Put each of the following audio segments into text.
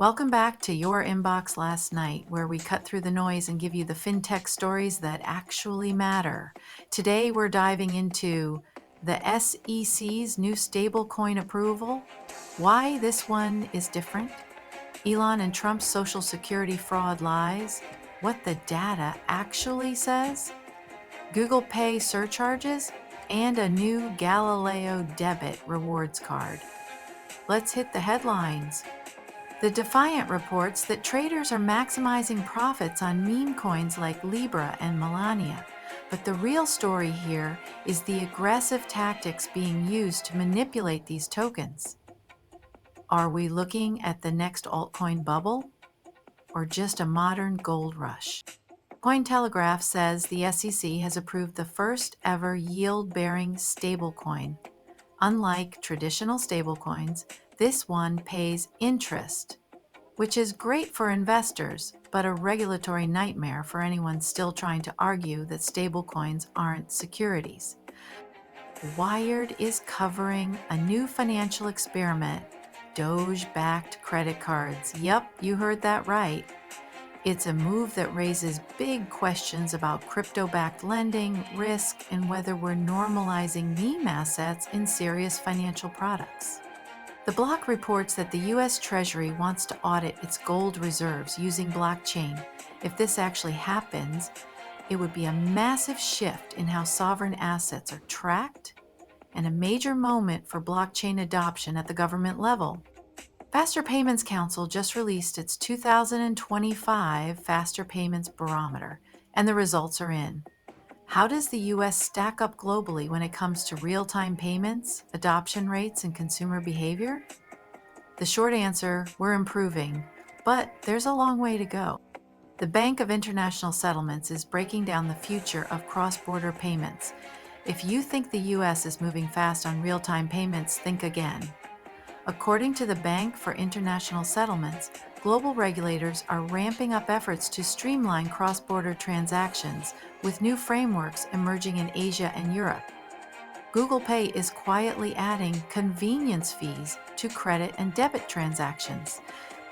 Welcome back to Your Inbox Last Night, where we cut through the noise and give you the fintech stories that actually matter. Today, we're diving into the SEC's new stablecoin approval, why this one is different, Elon and Trump's Social Security fraud lies, what the data actually says, Google Pay surcharges, and a new Galileo Debit rewards card. Let's hit the headlines. The Defiant reports that traders are maximizing profits on meme coins like Libra and Melania. But the real story here is the aggressive tactics being used to manipulate these tokens. Are we looking at the next altcoin bubble or just a modern gold rush? CoinTelegraph says the SEC has approved the first ever yield-bearing stablecoin. Unlike traditional stablecoins, this one pays interest, which is great for investors, but a regulatory nightmare for anyone still trying to argue that stablecoins aren't securities. Wired is covering a new financial experiment, Doge-backed credit cards. Yep, you heard that right. It's a move that raises big questions about crypto-backed lending, risk, and whether we're normalizing meme assets in serious financial products. The block reports that the U.S. Treasury wants to audit its gold reserves using blockchain. If this actually happens, it would be a massive shift in how sovereign assets are tracked and a major moment for blockchain adoption at the government level. Faster Payments Council just released its 2025 Faster Payments Barometer, and the results are in. How does the U.S. stack up globally when it comes to real-time payments, adoption rates, and consumer behavior? The short answer, we're improving, but there's a long way to go. The Bank of International Settlements is breaking down the future of cross-border payments. If you think the U.S. is moving fast on real-time payments, think again. According to the Bank for International Settlements, global regulators are ramping up efforts to streamline cross-border transactions, with new frameworks emerging in Asia and Europe. Google Pay is quietly adding convenience fees to credit and debit transactions.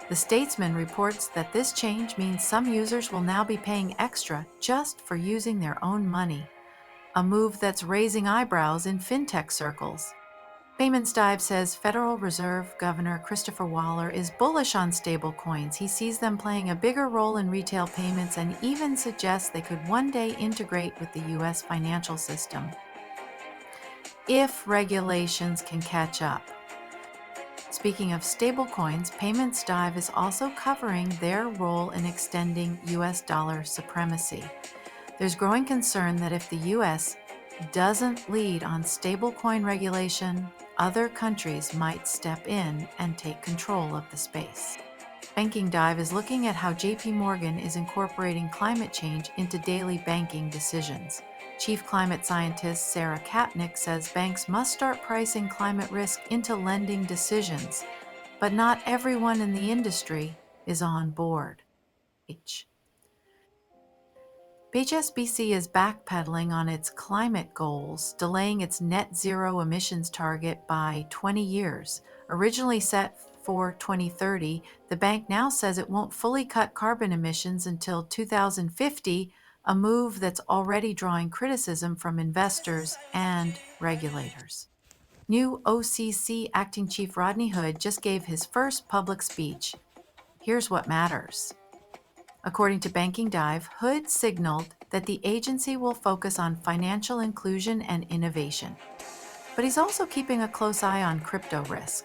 The Statesman reports that this change means some users will now be paying extra just for using their own money, a move that's raising eyebrows in fintech circles. Payments Dive says Federal Reserve Governor Christopher Waller is bullish on stablecoins. He sees them playing a bigger role in retail payments and even suggests they could one day integrate with the U.S. financial system, if regulations can catch up. Speaking of stablecoins, Payments Dive is also covering their role in extending U.S. dollar supremacy. There's growing concern that if the U.S. doesn't lead on stablecoin regulation, other countries might step in and take control of the space. Banking Dive is looking at how JPMorgan is incorporating climate change into daily banking decisions. Chief climate scientist Sarah Kapnick says banks must start pricing climate risk into lending decisions, but not everyone in the industry is on board. HSBC is backpedaling on its climate goals, delaying its net zero emissions target by 20 years. Originally set for 2030, the bank now says it won't fully cut carbon emissions until 2050, a move that's already drawing criticism from investors and regulators. New OCC Acting Chief Rodney Hood just gave his first public speech. Here's what matters. According to Banking Dive, Hood signaled that the agency will focus on financial inclusion and innovation. But he's also keeping a close eye on crypto risk.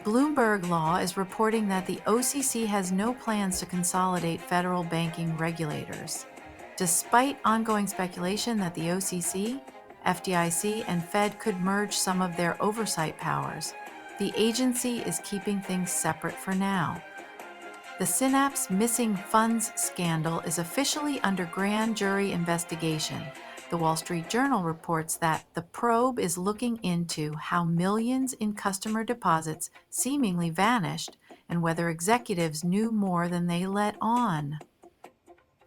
Bloomberg Law is reporting that the OCC has no plans to consolidate federal banking regulators. Despite ongoing speculation that the OCC, FDIC, and Fed could merge some of their oversight powers, the agency is keeping things separate for now. The Synapse missing funds scandal is officially under grand jury investigation. The Wall Street Journal reports that the probe is looking into how millions in customer deposits seemingly vanished and whether executives knew more than they let on.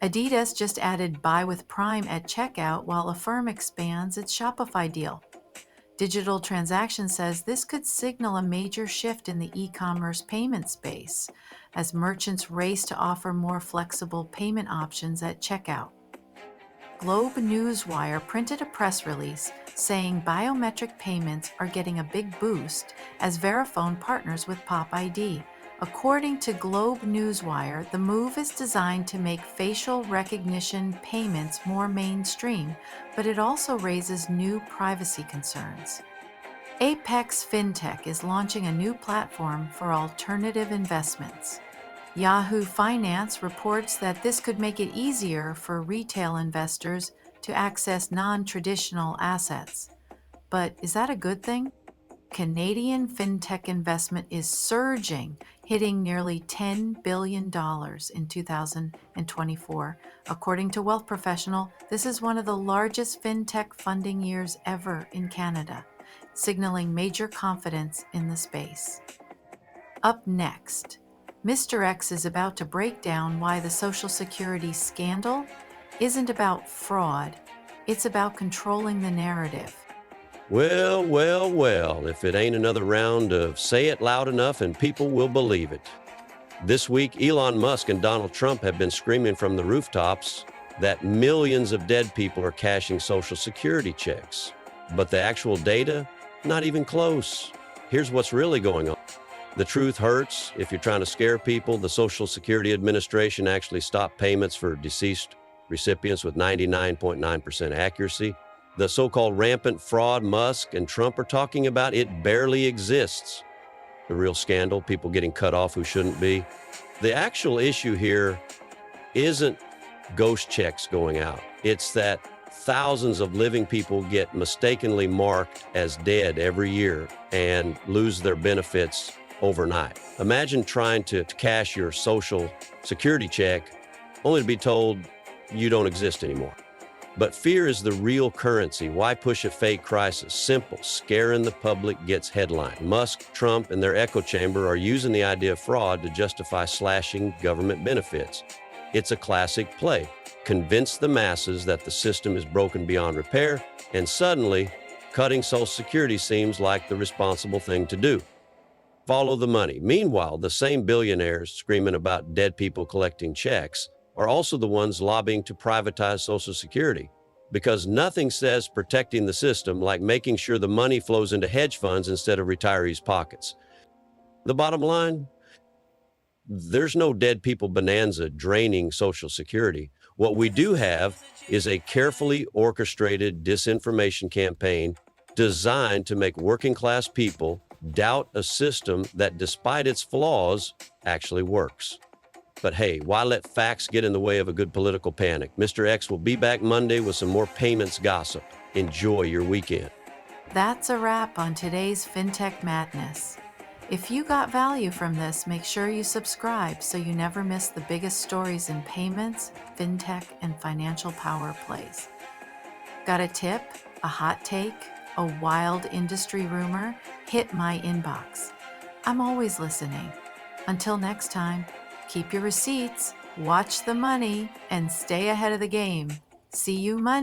Adidas just added Buy with Prime at checkout while Affirm expands its Shopify deal. Digital Transaction says this could signal a major shift in the e-commerce payment space as merchants race to offer more flexible payment options at checkout. Globe Newswire printed a press release saying biometric payments are getting a big boost as Verifone partners with Pop ID. According to Globe Newswire, the move is designed to make facial recognition payments more mainstream, but it also raises new privacy concerns. Apex FinTech is launching a new platform for alternative investments. Yahoo Finance reports that this could make it easier for retail investors to access non-traditional assets. But is that a good thing? Canadian fintech investment is surging, hitting nearly $10 billion in 2024. According to Wealth Professional, this is one of the largest fintech funding years ever in Canada, signaling major confidence in the space. Up next, Mr. X is about to break down why the Social Security scandal isn't about fraud, it's about controlling the narrative. Well, well, well, if it ain't another round of say it loud enough and people will believe it. This week, Elon Musk and Donald Trump have been screaming from the rooftops that millions of dead people are cashing Social Security checks. But the actual data, not even close. Here's what's really going on. The truth hurts. If you're trying to scare people, the Social Security Administration actually stopped payments for deceased recipients with 99.9% accuracy. The so-called rampant fraud Musk and Trump are talking about, it barely exists. The real scandal, people getting cut off who shouldn't be. The actual issue here isn't ghost checks going out. It's that thousands of living people get mistakenly marked as dead every year and lose their benefits overnight. Imagine trying to cash your Social Security check only to be told you don't exist anymore. But fear is the real currency. Why push a fake crisis? Simple. Scaring the public gets headline. Musk, Trump, and their echo chamber are using the idea of fraud to justify slashing government benefits. It's a classic play. Convince the masses that the system is broken beyond repair, and suddenly, cutting Social Security seems like the responsible thing to do. Follow the money. Meanwhile, the same billionaires screaming about dead people collecting checks are also the ones lobbying to privatize Social Security, because nothing says protecting the system like making sure the money flows into hedge funds instead of retirees' pockets. The bottom line, there's no dead people bonanza draining Social Security. What we do have is a carefully orchestrated disinformation campaign designed to make working class people doubt a system that, despite its flaws, actually works. But hey, why let facts get in the way of a good political panic? Mr. X will be back Monday with some more payments gossip. Enjoy your weekend. That's a wrap on today's FinTech Madness. If you got value from this, make sure you subscribe so you never miss the biggest stories in payments, FinTech, and financial power plays. Got a tip, a hot take, a wild industry rumor? Hit my inbox. I'm always listening. Until next time, keep your receipts, watch the money, and stay ahead of the game. See you Monday.